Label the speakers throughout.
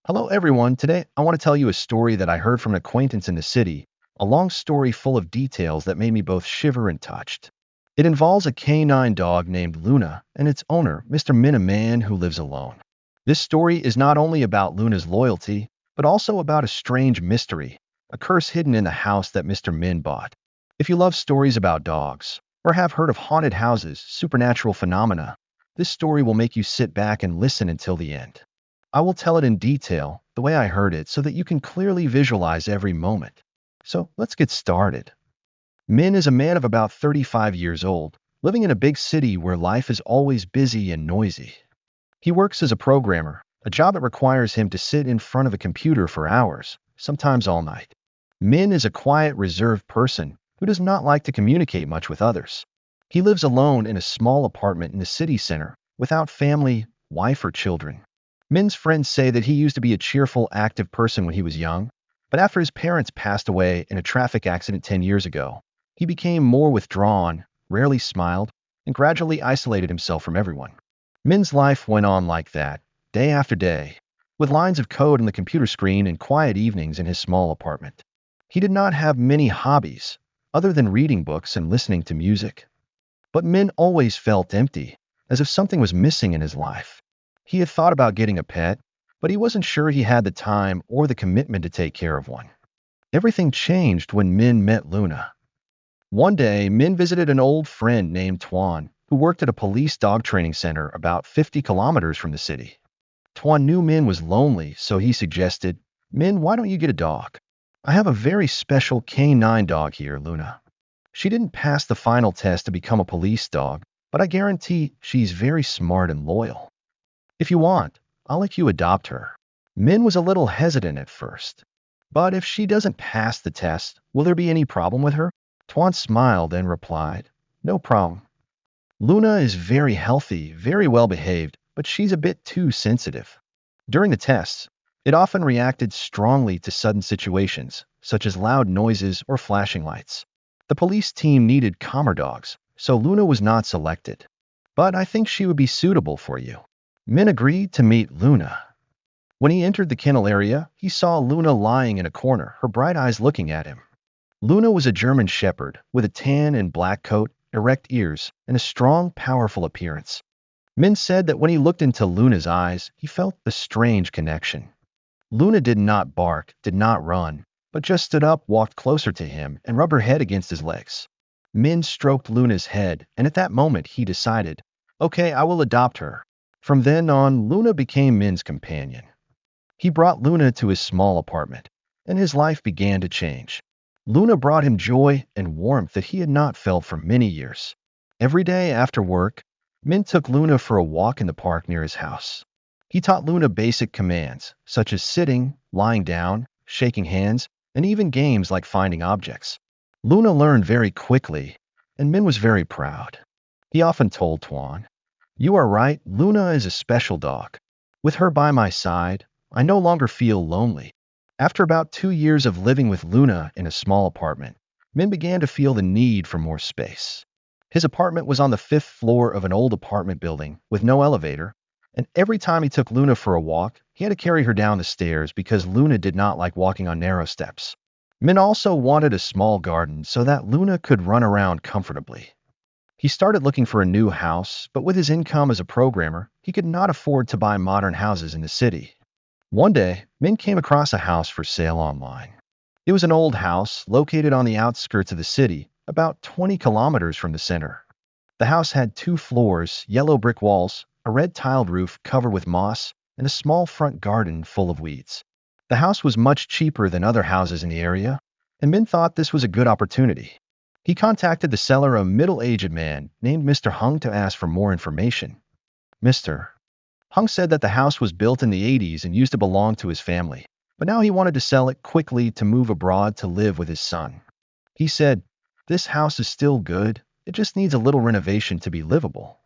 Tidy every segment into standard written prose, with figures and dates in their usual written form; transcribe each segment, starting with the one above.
Speaker 1: Hello, everyone. Today, I want to tell you a story that I heard from an acquaintance in the city, a long story full of details that made me both shiver and touched. It involves a canine dog named Luna and its owner, Mr. Min, a man who lives alone. This story is not only about Luna's loyalty, but also about a strange mystery, a curse hidden in the house that Mr. Min bought. If you love stories about dogs, or have heard of haunted houses, supernatural phenomena, this story will make you sit back and listen until the end. I will tell it in detail, the way I heard it, so that you can clearly visualize every moment. So let's get started. Min is a man of about 35 years old, living in a big city where life is always busy and noisy. He works as a programmer, a job that requires him to sit in front of a computer for hours, sometimes all night. Min is a quiet, reserved person who does not like to communicate much with others. He lives alone in a small apartment in the city center, without family, wife, or children. Min's friends say that he used to be a cheerful, active person when he was young, but after his parents passed away in a traffic accident 10 years ago, he became more withdrawn, rarely smiled, and gradually isolated himself from everyone. Min's life went on like that, day after day, with lines of code on the computer screen and quiet evenings in his small apartment. He did not have many hobbies, other than reading books and listening to music. But Min always felt empty, as if something was missing in his life. He had thought about getting a pet, but he wasn't sure he had the time or the commitment to take care of one. Everything changed when Min met Luna. One day, Min visited an old friend named Tuan, who worked at a police dog training center about 50 kilometers from the city. Tuan knew Min was lonely, so he suggested, "Min, why don't you get a dog? I have a very special canine dog here, Luna. She didn't pass the final test to become a police dog, but I guarantee she's very smart and loyal. If you want, I'll let you adopt her." Min was a little hesitant at first. "But if she doesn't pass the test, will there be any problem with her?" Tuan smiled and replied, "No problem. Luna is very healthy, very well behaved, but she's a bit too sensitive. During the tests, it often reacted strongly to sudden situations, such as loud noises or flashing lights. The police team needed calmer dogs, so Luna was not selected. But I think she would be suitable for you." Min agreed to meet Luna. When he entered the kennel area, he saw Luna lying in a corner, her bright eyes looking at him. Luna was a German shepherd with a tan and black coat, erect ears, and a strong, powerful appearance. Min said that when he looked into Luna's eyes, he felt a strange connection. Luna did not bark, did not run, but just stood up, walked closer to him, and rubbed her head against his legs. Min stroked Luna's head, and at that moment he decided, "Okay, I will adopt her." From then on, Luna became Min's companion. He brought Luna to his small apartment, and his life began to change. Luna brought him joy and warmth that he had not felt for many years. Every day after work, Min took Luna for a walk in the park near his house. He taught Luna basic commands, such as sitting, lying down, shaking hands, and even games like finding objects. Luna learned very quickly, and Min was very proud. He often told Tuan, "You are right, Luna is a special dog. With her by my side, I no longer feel lonely." After about 2 years of living with Luna in a small apartment, Min began to feel the need for more space. His apartment was on the 5th floor of an old apartment building with no elevator, and every time he took Luna for a walk, he had to carry her down the stairs because Luna did not like walking on narrow steps. Min also wanted a small garden so that Luna could run around comfortably. He started looking for a new house, but with his income as a programmer, he could not afford to buy modern houses in the city. One day, Min came across a house for sale online. It was an old house located on the outskirts of the city, about 20 kilometers from the center. The house had 2 floors, yellow brick walls, a red tiled roof covered with moss, and a small front garden full of weeds. The house was much cheaper than other houses in the area, and Min thought this was a good opportunity. He contacted the seller, a middle-aged man named Mr. Hung, to ask for more information. Mr. Hung said that the house was built in the 80s and used to belong to his family, but now he wanted to sell it quickly to move abroad to live with his son. He said, "This house is still good, it just needs a little renovation to be livable.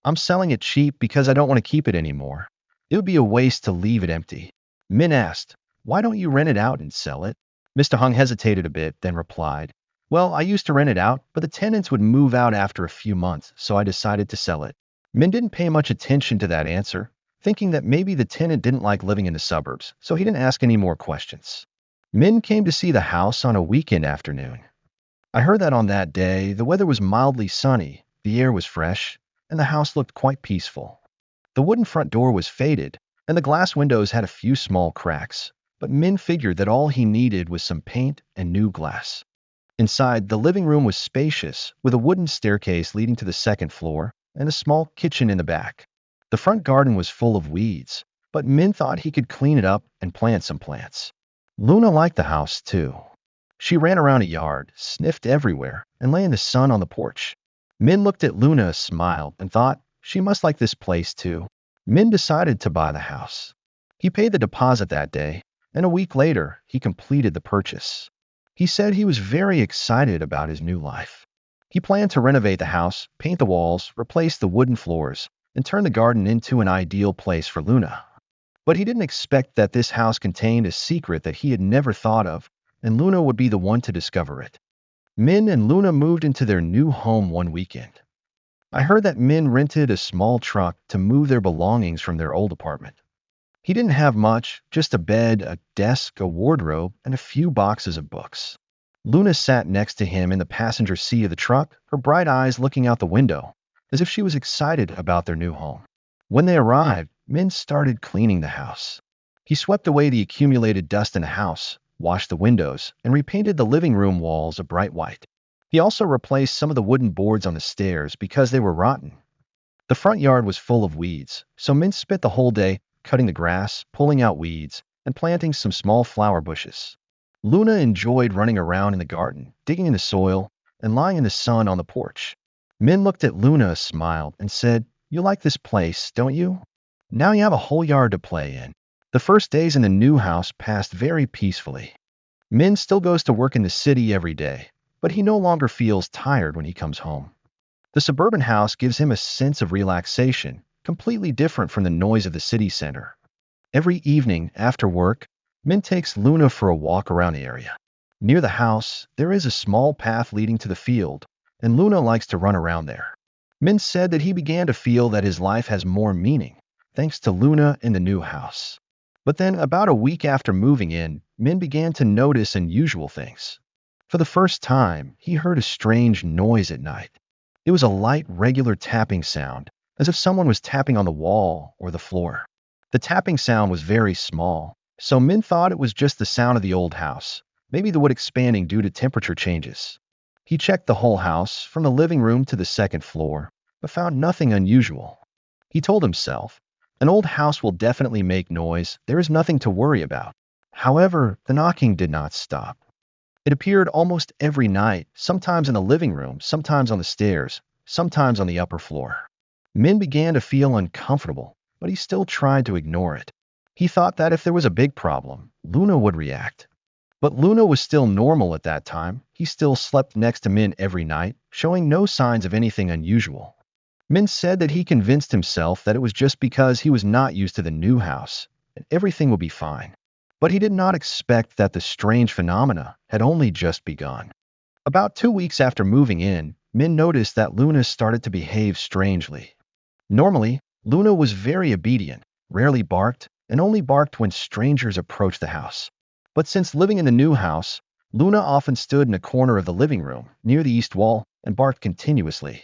Speaker 1: I'm selling it cheap because I don't want to keep it anymore. It would be a waste to leave it empty." Min asked, "Why don't you rent it out and sell it?" Mr. Hung hesitated a bit, then replied, "Well, I used to rent it out, but the tenants would move out after a few months, so I decided to sell it." Min didn't pay much attention to that answer, thinking that maybe the tenant didn't like living in the suburbs, so he didn't ask any more questions. Min came to see the house on a weekend afternoon. I heard that on that day, the weather was mildly sunny, the air was fresh, and the house looked quite peaceful. The wooden front door was faded, and the glass windows had a few small cracks, but Min figured that all he needed was some paint and new glass. Inside, the living room was spacious, with a wooden staircase leading to the second floor and a small kitchen in the back. The front garden was full of weeds, but Min thought he could clean it up and plant some plants. Luna liked the house, too. She ran around a yard, sniffed everywhere, and lay in the sun on the porch. Min looked at Luna, smiled, and thought she must like this place, too. Min decided to buy the house. He paid the deposit that day, and a week later, he completed the purchase. He said he was very excited about his new life. He planned to renovate the house, paint the walls, replace the wooden floors, and turn the garden into an ideal place for Luna. But he didn't expect that this house contained a secret that he had never thought of, and Luna would be the one to discover it. Min and Luna moved into their new home one weekend. I heard that Min rented a small truck to move their belongings from their old apartment. He didn't have much, just a bed, a desk, a wardrobe, and a few boxes of books. Luna sat next to him in the passenger seat of the truck, her bright eyes looking out the window, as if she was excited about their new home. When they arrived, Min started cleaning the house. He swept away the accumulated dust in the house, washed the windows, and repainted the living room walls a bright white. He also replaced some of the wooden boards on the stairs because they were rotten. The front yard was full of weeds, so Min spent the whole day cutting the grass, pulling out weeds, and planting some small flower bushes. Luna enjoyed running around in the garden, digging in the soil, and lying in the sun on the porch. Min looked at Luna, smiled, and said, "You like this place, don't you? Now you have a whole yard to play in." The first days in the new house passed very peacefully. Min still goes to work in the city every day, but he no longer feels tired when he comes home. The suburban house gives him a sense of relaxation, completely different from the noise of the city center. Every evening after work, Min takes Luna for a walk around the area. Near the house, there is a small path leading to the field, and Luna likes to run around there. Min said that he began to feel that his life has more meaning, thanks to Luna in the new house. But then, about a week after moving in, Min began to notice unusual things. For the first time, he heard a strange noise at night. It was a light, regular tapping sound, as if someone was tapping on the wall or the floor. The tapping sound was very small, so Min thought it was just the sound of the old house, maybe the wood expanding due to temperature changes. He checked the whole house, from the living room to the second floor, but found nothing unusual. He told himself, "An old house will definitely make noise, there is nothing to worry about." However, the knocking did not stop. It appeared almost every night, sometimes in the living room, sometimes on the stairs, sometimes on the upper floor. Min began to feel uncomfortable, but he still tried to ignore it. He thought that if there was a big problem, Luna would react. But Luna was still normal at that time. He still slept next to Min every night, showing no signs of anything unusual. Min said that he convinced himself that it was just because he was not used to the new house, and everything would be fine. But he did not expect that the strange phenomena had only just begun. About 2 weeks after moving in, Min noticed that Luna started to behave strangely. Normally, Luna was very obedient, rarely barked, and only barked when strangers approached the house. But since living in the new house, Luna often stood in a corner of the living room, near the east wall, and barked continuously.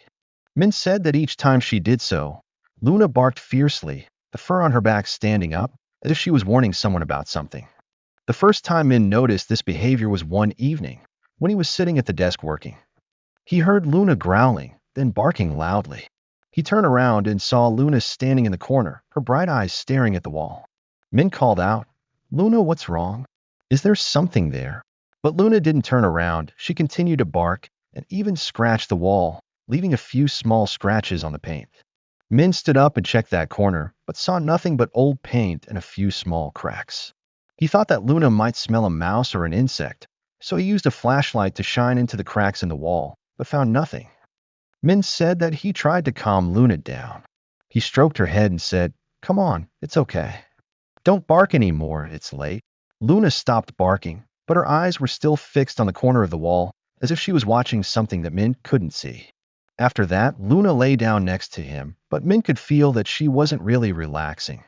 Speaker 1: Min said that each time she did so, Luna barked fiercely, the fur on her back standing up, as if she was warning someone about something. The first time Min noticed this behavior was one evening, when he was sitting at the desk working. He heard Luna growling, then barking loudly. He turned around and saw Luna standing in the corner, her bright eyes staring at the wall. Min called out, "Luna, what's wrong? Is there something there?" But Luna didn't turn around. She continued to bark and even scratched the wall, leaving a few small scratches on the paint. Min stood up and checked that corner, but saw nothing but old paint and a few small cracks. He thought that Luna might smell a mouse or an insect, so he used a flashlight to shine into the cracks in the wall, but found nothing. Min said that he tried to calm Luna down. He stroked her head and said, "Come on, it's okay. Don't bark anymore, it's late." Luna stopped barking, but her eyes were still fixed on the corner of the wall, as if she was watching something that Min couldn't see. After that, Luna lay down next to him, but Min could feel that she wasn't really relaxing.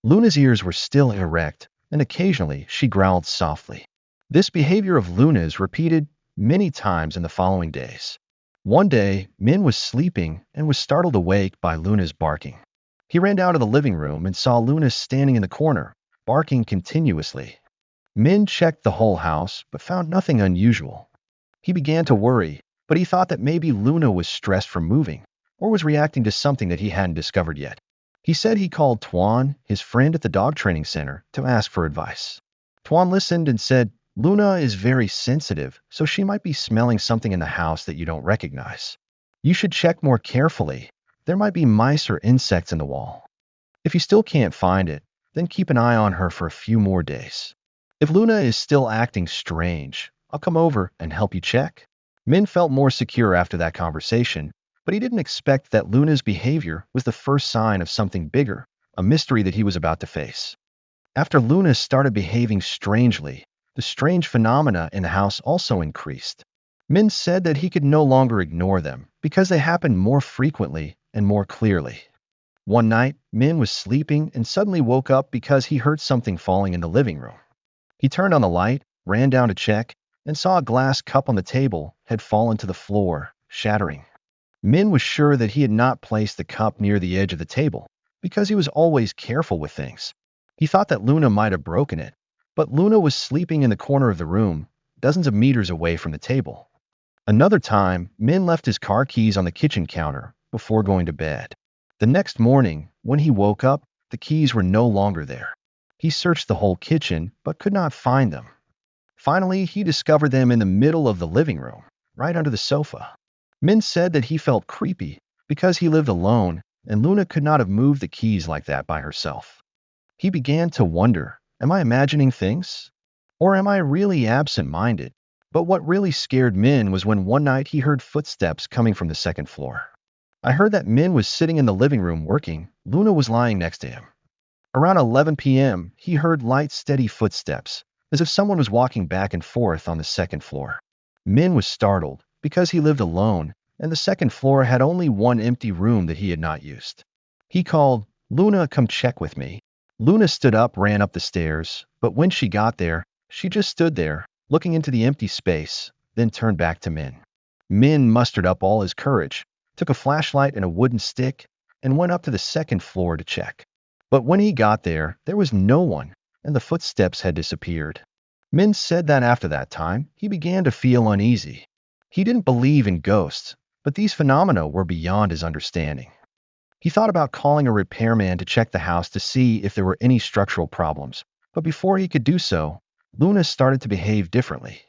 Speaker 1: Luna's ears were still erect, and occasionally she growled softly. This behavior of Luna's repeated many times in the following days. One day, Min was sleeping and was startled awake by Luna's barking. He ran down to the living room and saw Luna standing in the corner, barking continuously. Min checked the whole house, but found nothing unusual. He began to worry, but he thought that maybe Luna was stressed from moving, or was reacting to something that he hadn't discovered yet. He said he called Tuan, his friend at the dog training center, to ask for advice. Tuan listened and said, Luna is very sensitive, so she might be smelling something in the house that you don't recognize. You should check more carefully. There might be mice or insects in the wall. If you still can't find it, then keep an eye on her for a few more days. If Luna is still acting strange, I'll come over and help you check. Min felt more secure after that conversation, but he didn't expect that Luna's behavior was the first sign of something bigger, a mystery that he was about to face. After Luna started behaving strangely, the strange phenomena in the house also increased. Min said that he could no longer ignore them because they happened more frequently and more clearly. One night, Min was sleeping and suddenly woke up because he heard something falling in the living room. He turned on the light, ran down to check, and saw a glass cup on the table had fallen to the floor, shattering. Min was sure that he had not placed the cup near the edge of the table because he was always careful with things. He thought that Luna might have broken it, but Luna was sleeping in the corner of the room, dozens of meters away from the table. Another time, Min left his car keys on the kitchen counter before going to bed. The next morning, when he woke up, the keys were no longer there. He searched the whole kitchen, but could not find them. Finally, he discovered them in the middle of the living room, right under the sofa. Min said that he felt creepy because he lived alone and Luna could not have moved the keys like that by herself. He began to wonder, am I imagining things? Or am I really absent-minded? But what really scared Min was when one night he heard footsteps coming from the second floor. I heard that Min was sitting in the living room working. Luna was lying next to him. Around 11 p.m., he heard light, steady footsteps, as if someone was walking back and forth on the second floor. Min was startled because he lived alone, and the second floor had only one empty room that he had not used. He called, Luna, come check with me. Luna stood up, ran up the stairs, but when she got there, she just stood there, looking into the empty space, then turned back to Min. Min mustered up all his courage, took a flashlight and a wooden stick, and went up to the second floor to check. But when he got there, there was no one, and the footsteps had disappeared. Min said that after that time, he began to feel uneasy. He didn't believe in ghosts, but these phenomena were beyond his understanding. He thought about calling a repairman to check the house to see if there were any structural problems, but before he could do so, Luna started to behave differently.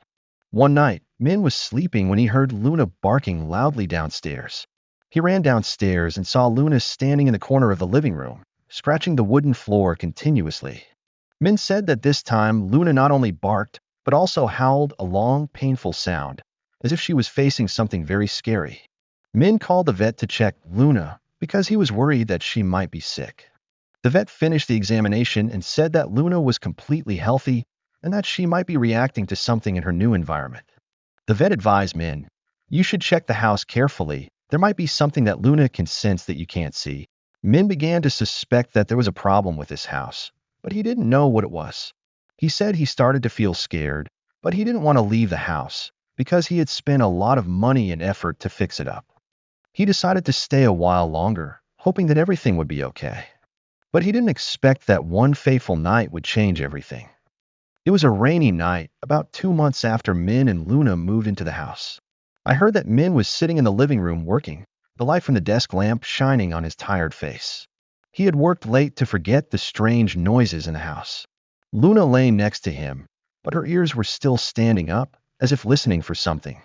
Speaker 1: One night, Min was sleeping when he heard Luna barking loudly downstairs. He ran downstairs and saw Luna standing in the corner of the living room, scratching the wooden floor continuously. Min said that this time Luna not only barked, but also howled a long, painful sound, as if she was facing something very scary. Min called the vet to check Luna because he was worried that she might be sick. The vet finished the examination and said that Luna was completely healthy and that she might be reacting to something in her new environment. The vet advised Min, you should check the house carefully. There might be something that Luna can sense that you can't see. Min began to suspect that there was a problem with this house, but he didn't know what it was. He said he started to feel scared, but he didn't want to leave the house because he had spent a lot of money and effort to fix it up. He decided to stay a while longer, hoping that everything would be okay. But he didn't expect that one fateful night would change everything. It was a rainy night, about 2 months after Min and Luna moved into the house. I heard that Min was sitting in the living room working, the light from the desk lamp shining on his tired face. He had worked late to forget the strange noises in the house. Luna lay next to him, but her ears were still standing up, as if listening for something.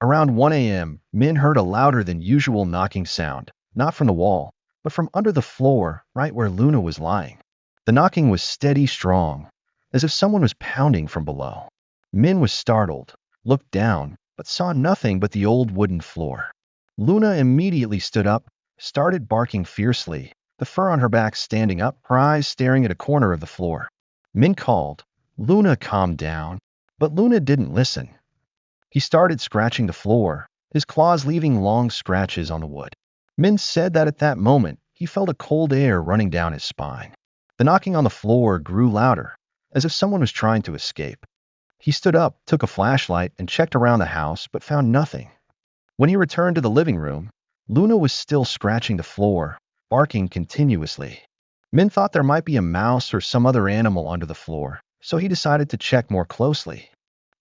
Speaker 1: Around 1 a.m., Min heard a louder than usual knocking sound, not from the wall, but from under the floor, right where Luna was lying. The knocking was steady, strong, as if someone was pounding from below. Min was startled, looked down, but saw nothing but the old wooden floor. Luna immediately stood up, started barking fiercely, the fur on her back standing up, her eyes staring at a corner of the floor. Min called, Luna, calm down, but Luna didn't listen. He started scratching the floor, his claws leaving long scratches on the wood. Min said that at that moment, he felt a cold air running down his spine. The knocking on the floor grew louder, as if someone was trying to escape. He stood up, took a flashlight, and checked around the house, but found nothing. When he returned to the living room, Luna was still scratching the floor, barking continuously. Min thought there might be a mouse or some other animal under the floor, so he decided to check more closely.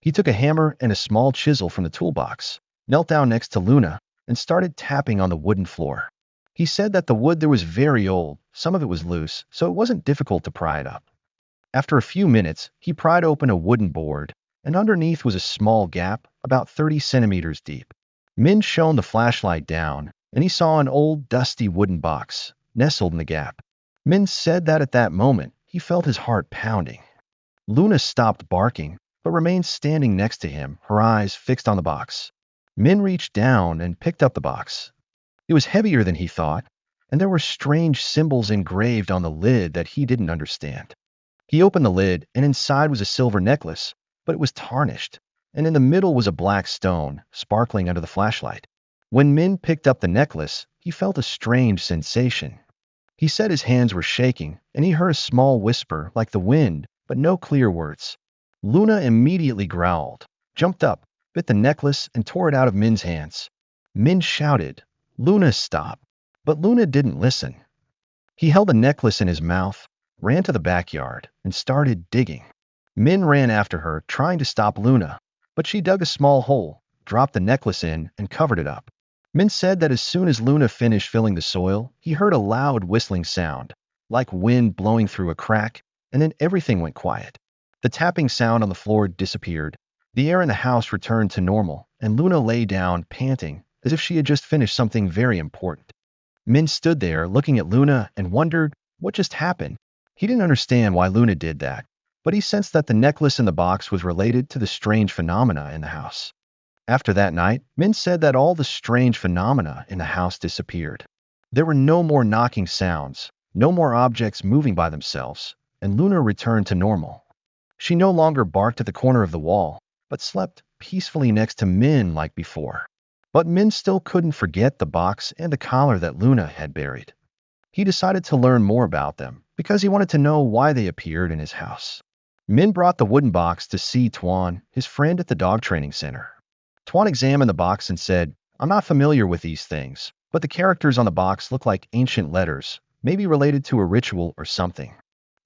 Speaker 1: He took a hammer and a small chisel from the toolbox, knelt down next to Luna, and started tapping on the wooden floor. He said that the wood there was very old, some of it was loose, so it wasn't difficult to pry it up. After a few minutes, he pried open a wooden board, and underneath was a small gap, about 30 centimeters deep. Min shone the flashlight down, and he saw an old, dusty wooden box, nestled in the gap. Min said that at that moment, he felt his heart pounding. Luna stopped barking, but remained standing next to him, her eyes fixed on the box. Min reached down and picked up the box. It was heavier than he thought, and there were strange symbols engraved on the lid that he didn't understand. He opened the lid, and inside was a silver necklace, but it was tarnished, and in the middle was a black stone, sparkling under the flashlight. When Min picked up the necklace, he felt a strange sensation. He said his hands were shaking, and he heard a small whisper like the wind, but no clear words. Luna immediately growled, jumped up, bit the necklace, and tore it out of Min's hands. Min shouted, "Luna, stop!" But Luna didn't listen. He held the necklace in his mouth, ran to the backyard, and started digging. Min ran after her, trying to stop Luna, but she dug a small hole, dropped the necklace in, and covered it up. Min said that as soon as Luna finished filling the soil, he heard a loud whistling sound, like wind blowing through a crack, and then everything went quiet. The tapping sound on the floor disappeared, the air in the house returned to normal, and Luna lay down, panting, as if she had just finished something very important. Min stood there, looking at Luna, and wondered what just happened. He didn't understand why Luna did that, but he sensed that the necklace in the box was related to the strange phenomena in the house. After that night, Min said that all the strange phenomena in the house disappeared. There were no more knocking sounds, no more objects moving by themselves, and Luna returned to normal. She no longer barked at the corner of the wall, but slept peacefully next to Min like before. But Min still couldn't forget the box and the collar that Luna had buried. He decided to learn more about them, because he wanted to know why they appeared in his house. Min brought the wooden box to see Tuan, his friend at the dog training center. Tuan examined the box and said, "I'm not familiar with these things, but the characters on the box look like ancient letters, maybe related to a ritual or something.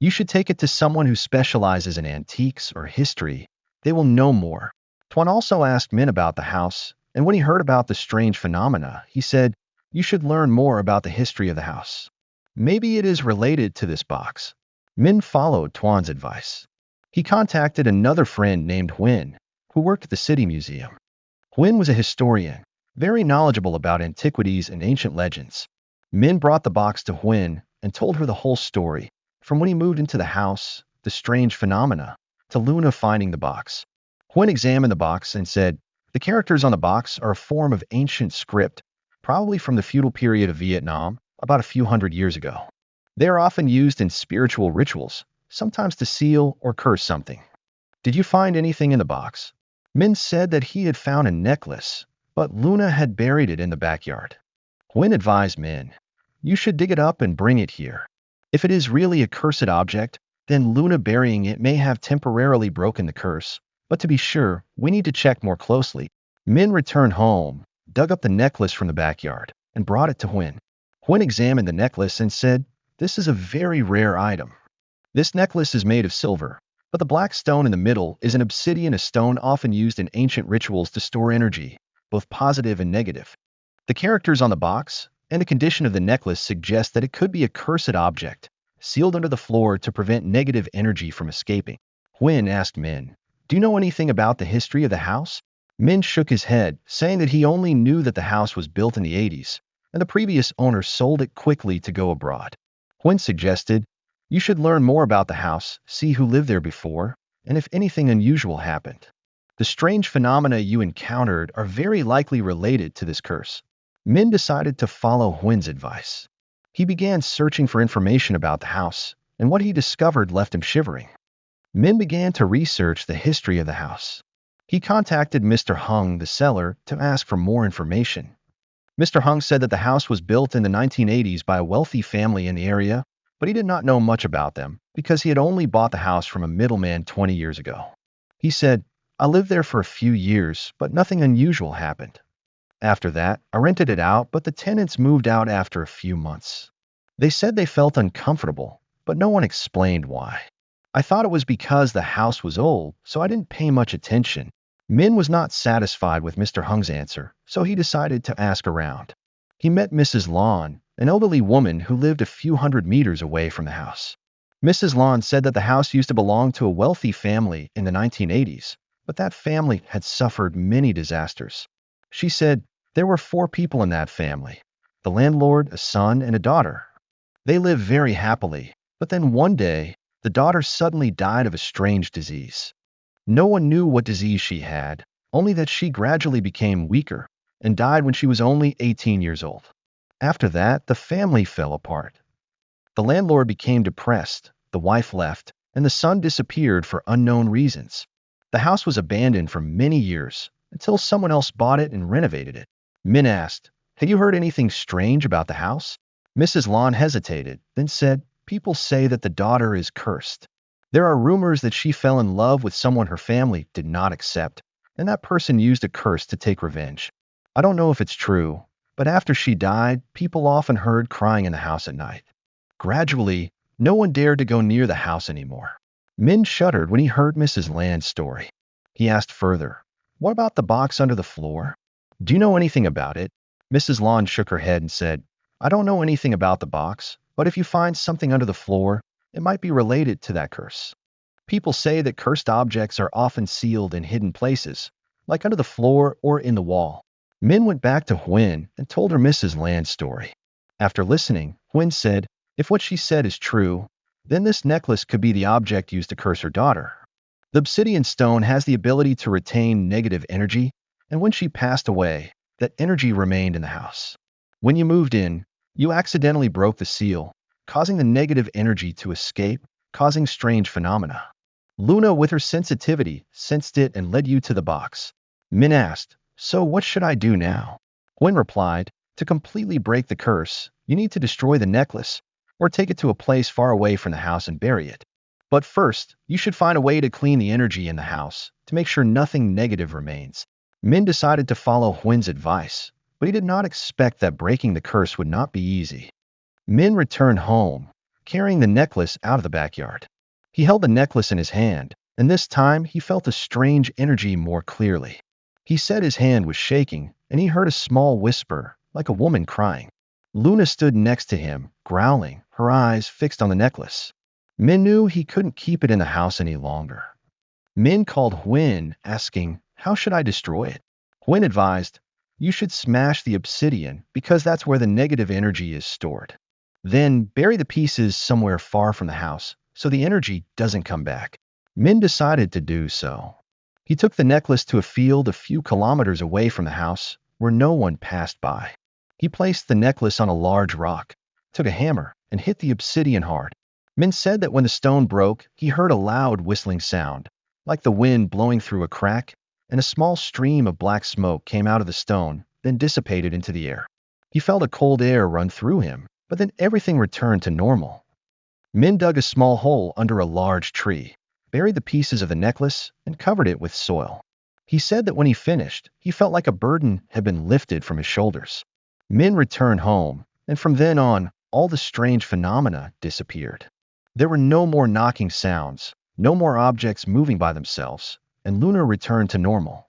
Speaker 1: You should take it to someone who specializes in antiques or history. They will know more." Tuan also asked Min about the house, and when he heard about the strange phenomena, he said, "You should learn more about the history of the house. Maybe it is related to this box." Min followed Tuan's advice. He contacted another friend named Huyn, who worked at the city museum. Huyn was a historian, very knowledgeable about antiquities and ancient legends. Min brought the box to Huyn and told her the whole story, from when he moved into the house, the strange phenomena, to Luna finding the box. Huyn examined the box and said, "The characters on the box are a form of ancient script, probably from the feudal period of Vietnam, about a few hundred years ago. They are often used in spiritual rituals, sometimes to seal or curse something." "Did you find anything in the box?" Min said that he had found a necklace, but Luna had buried it in the backyard. Huyn advised Min, "You should dig it up and bring it here. If it is really a cursed object, then Luna burying it may have temporarily broken the curse, but to be sure, we need to check more closely." Min returned home, dug up the necklace from the backyard, and brought it to Huyn. Huyn examined the necklace and said, "This is a very rare item. This necklace is made of silver, but the black stone in the middle is an obsidian, a stone often used in ancient rituals to store energy, both positive and negative. The characters on the box and the condition of the necklace suggest that it could be a cursed object, sealed under the floor to prevent negative energy from escaping." Huyn asked Min, "Do you know anything about the history of the house?" Min shook his head, saying that he only knew that the house was built in the 80s, and the previous owner sold it quickly to go abroad. Huyn suggested, "You should learn more about the house, see who lived there before, and if anything unusual happened. The strange phenomena you encountered are very likely related to this curse." Min decided to follow Huyn's advice. He began searching for information about the house, and what he discovered left him shivering. Min began to research the history of the house. He contacted Mr. Hung, the seller, to ask for more information. Mr. Hung said that the house was built in the 1980s by a wealthy family in the area, but he did not know much about them because he had only bought the house from a middleman 20 years ago. He said, "I lived there for a few years, but nothing unusual happened. After that, I rented it out, but the tenants moved out after a few months. They said they felt uncomfortable, but no one explained why. I thought it was because the house was old, so I didn't pay much attention." Min was not satisfied with Mr. Hung's answer, so he decided to ask around. He met Mrs. Lawn, an elderly woman who lived a few hundred meters away from the house. Mrs. Lawn said that the house used to belong to a wealthy family in the 1980s, but that family had suffered many disasters. She said there were 4 people in that family: the landlord, a son, and a daughter. They lived very happily, but then one day, the daughter suddenly died of a strange disease. No one knew what disease she had, only that she gradually became weaker and died when she was only 18 years old. After that, the family fell apart. The landlord became depressed, the wife left, and the son disappeared for unknown reasons. The house was abandoned for many years until someone else bought it and renovated it. Min asked, "Have you heard anything strange about the house?" Mrs. Lawn hesitated, then said, "People say that the daughter is cursed. There are rumors that she fell in love with someone her family did not accept, and that person used a curse to take revenge. I don't know if it's true, but after she died, people often heard crying in the house at night. Gradually, no one dared to go near the house anymore." Min shuddered when he heard Mrs. Land's story. He asked further, "What about the box under the floor? Do you know anything about it?" Mrs. Lawn shook her head and said, "I don't know anything about the box, but if you find something under the floor, it might be related to that curse. People say that cursed objects are often sealed in hidden places, like under the floor or in the wall." Min went back to Hwin and told her Mrs. Land's story. After listening, Hwin said, "If what she said is true, then this necklace could be the object used to curse her daughter. The obsidian stone has the ability to retain negative energy, and when she passed away, that energy remained in the house. When you moved in, you accidentally broke the seal, causing the negative energy to escape, causing strange phenomena. Luna, with her sensitivity, sensed it and led you to the box." Min asked, "So what should I do now?" Hwin replied, "To completely break the curse, you need to destroy the necklace, or take it to a place far away from the house and bury it. But first, you should find a way to clean the energy in the house, to make sure nothing negative remains." Min decided to follow Hwin's advice, but he did not expect that breaking the curse would not be easy. Min returned home, carrying the necklace out of the backyard. He held the necklace in his hand, and this time he felt a strange energy more clearly. He said his hand was shaking, and he heard a small whisper, like a woman crying. Luna stood next to him, growling, her eyes fixed on the necklace. Min knew he couldn't keep it in the house any longer. Min called Hwin, asking, "How should I destroy it?" Hwin advised, "You should smash the obsidian because that's where the negative energy is stored. Then bury the pieces somewhere far from the house so the energy doesn't come back." Min decided to do so. He took the necklace to a field a few kilometers away from the house where no one passed by. He placed the necklace on a large rock, took a hammer, and hit the obsidian hard. Min said that when the stone broke, he heard a loud whistling sound, like the wind blowing through a crack, and a small stream of black smoke came out of the stone, then dissipated into the air. He felt a cold air run through him, but then everything returned to normal. Min dug a small hole under a large tree, buried the pieces of the necklace, and covered it with soil. He said that when he finished, he felt like a burden had been lifted from his shoulders. Min returned home, and from then on, all the strange phenomena disappeared. There were no more knocking sounds, no more objects moving by themselves, and Luna returned to normal.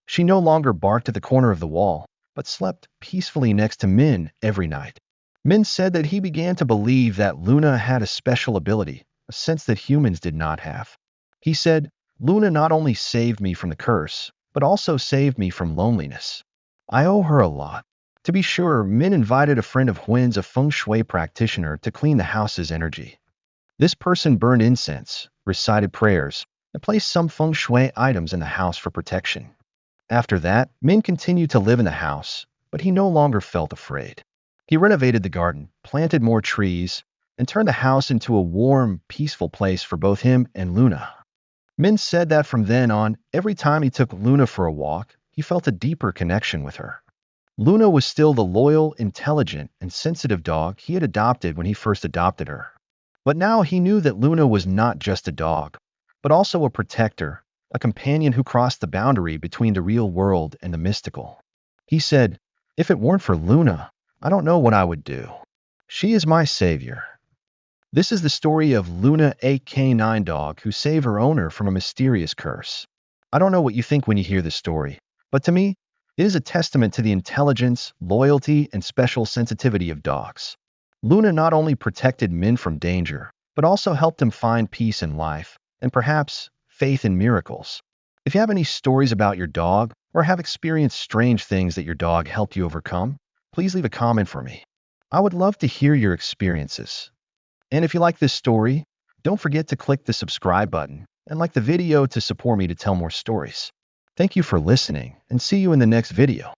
Speaker 1: She no longer barked at the corner of the wall, but slept peacefully next to Min every night. Min said that he began to believe that Luna had a special ability, a sense that humans did not have. He said, "Luna not only saved me from the curse, but also saved me from loneliness. I owe her a lot." To be sure, Min invited a friend of Hwin's, a feng shui practitioner, to clean the house's energy. This person burned incense, recited prayers, and placed some feng shui items in the house for protection. After that, Min continued to live in the house, but he no longer felt afraid. He renovated the garden, planted more trees, and turned the house into a warm, peaceful place for both him and Luna. Min said that from then on, every time he took Luna for a walk, he felt a deeper connection with her. Luna was still the loyal, intelligent, and sensitive dog he had adopted when he first adopted her. But now he knew that Luna was not just a dog, but also a protector, a companion who crossed the boundary between the real world and the mystical. He said, "If it weren't for Luna, I don't know what I would do. She is my savior." This is the story of Luna, a canine dog who saved her owner from a mysterious curse. I don't know what you think when you hear this story, but to me, it is a testament to the intelligence, loyalty, and special sensitivity of dogs. Luna not only protected Min from danger, but also helped him find peace in life, and perhaps faith in miracles. If you have any stories about your dog, or have experienced strange things that your dog helped you overcome, please leave a comment for me. I would love to hear your experiences. And if you like this story, don't forget to click the subscribe button and like the video to support me to tell more stories. Thank you for listening, and see you in the next video.